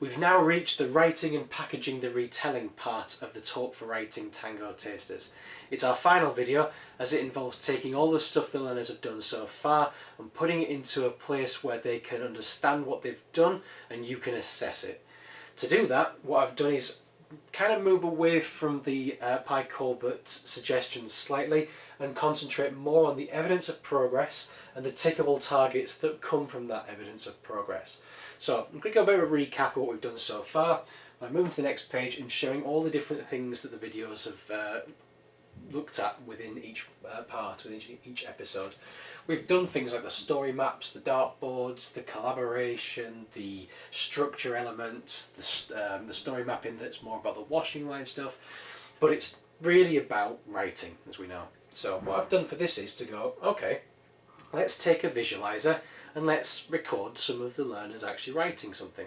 We've now reached the writing and packaging the retelling part of the Talk for Writing Tango Tasters. It's our final video as it involves taking all the stuff the learners have done so far and putting it into a place where they can understand what they've done and you can assess it. To do that, what I've done is kind of move away from the Pi Colbert suggestions slightly and concentrate more on the evidence of progress and the tickable targets that come from that evidence of progress. So I'm going to go a bit of a recap of what we've done so far by moving to the next page and showing all the different things that the videos have looked at within each part, within each episode. We've done things like the story maps, the dartboards, the collaboration, the structure elements, the story mapping that's more about the washing line stuff, but it's really about writing, as we know. So what I've done for this is to go, okay, let's take a visualiser and let's record some of the learners actually writing something.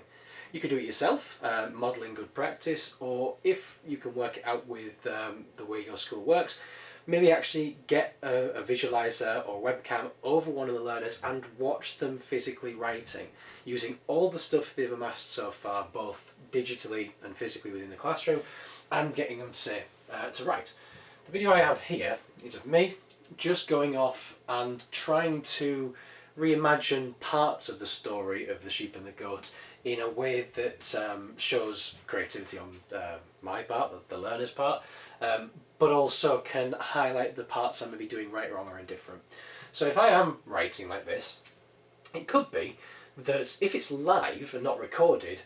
You could do it yourself, modelling good practice, or if you can work it out with the way your school works, maybe actually get a visualiser or webcam over one of the learners and watch them physically writing, using all the stuff they've amassed so far, both digitally and physically within the classroom, and getting them to write. The video I have here is of me just going off and trying to reimagine parts of the story of the sheep and the goat in a way that shows creativity on my part, the learner's part, but also can highlight the parts I may be doing right, wrong or indifferent. So if I am writing like this, it could be that if it's live and not recorded,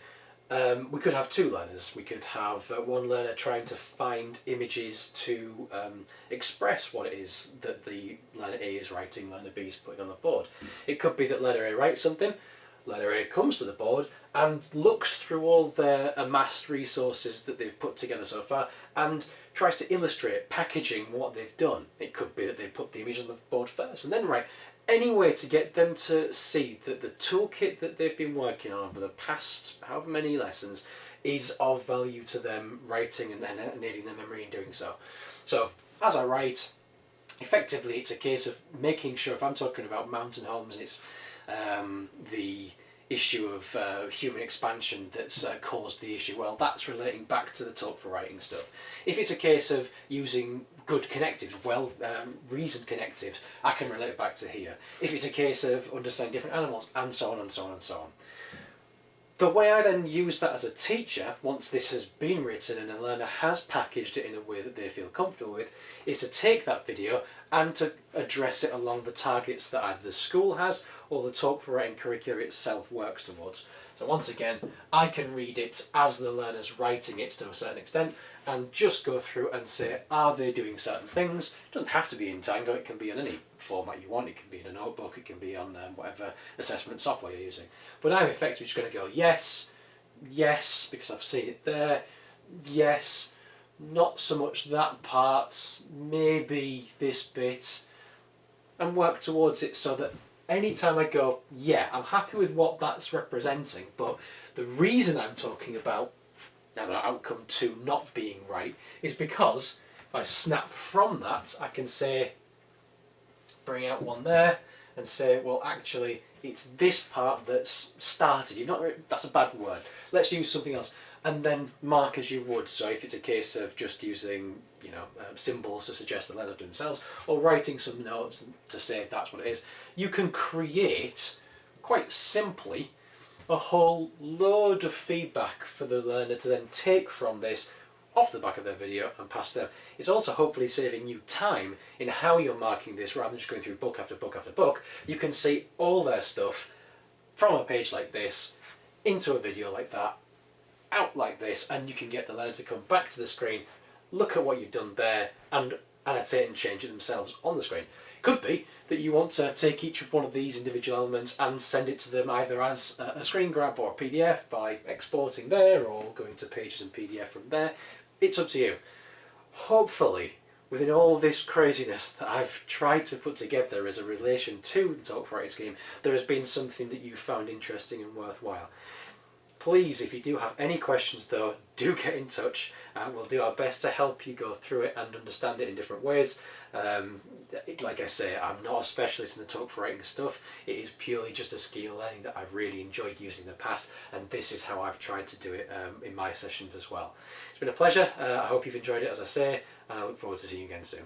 we could have two learners. We could have one learner trying to find images to express what it is that the learner A is writing, learner B is putting on the board. It could be that learner A writes something, learner A comes to the board and looks through all their amassed resources that they've put together so far and tries to illustrate, packaging what they've done. It could be that they put the image on the board first and then write. Any way to get them to see that the toolkit that they've been working on over the past however many lessons is of value to them writing and aiding their memory in doing so. So as I write, effectively it's a case of making sure, if I'm talking about mountain homes, it's the issue of human expansion that's caused the issue, well, that's relating back to the Talk for Writing stuff. If it's a case of using good connectives, well reasoned connectives, I can relate it back to here. If it's a case of understanding different animals, and so on and so on and so on. The way I then use that as a teacher, once this has been written and a learner has packaged it in a way that they feel comfortable with, is to take that video and to address it along the targets that either the school has or the Talk for Writing curricula itself works towards. So once again, I can read it as the learner's writing it to a certain extent and just go through and say, are they doing certain things? It doesn't have to be in Tango, it can be in any format you want, it can be in a notebook, it can be on whatever assessment software you're using. But I'm effectively just going to go yes, yes, because I've seen it there, yes, not so much that part, maybe this bit, and work towards it so that anytime I go, yeah, I'm happy with what that's representing, but the reason I'm talking about an outcome 2 not being right is because if I snap from that, I can say, bring out one there and say, well, actually, it's this part that's started. You've not, that's a bad word. Let's use something else. And then mark as you would. So if it's a case of just using, symbols to suggest the letter to themselves, or writing some notes to say that's what it is, you can create quite simply a whole load of feedback for the learner to then take from this off the back of their video and pass them. It's also hopefully saving you time in how you're marking this rather than just going through book after book after book. You can see all their stuff from a page like this into a video like that, out like this, and you can get the learner to come back to the screen, look at what you've done there and annotate and change it themselves on the screen. It could be that you want to take each one of these individual elements and send it to them either as a screen grab or a PDF by exporting there or going to pages and PDF from there. It's up to you. Hopefully, within all this craziness that I've tried to put together as a relation to the Talk for Writing scheme, there has been something that you found interesting and worthwhile. Please, if you do have any questions though, do get in touch. We'll do our best to help you go through it and understand it in different ways. Like I say, I'm not a specialist in the talk for writing stuff. It is purely just a skill learning that I've really enjoyed using in the past, and this is how I've tried to do it in my sessions as well. It's been a pleasure. I hope you've enjoyed it, as I say, and I look forward to seeing you again soon.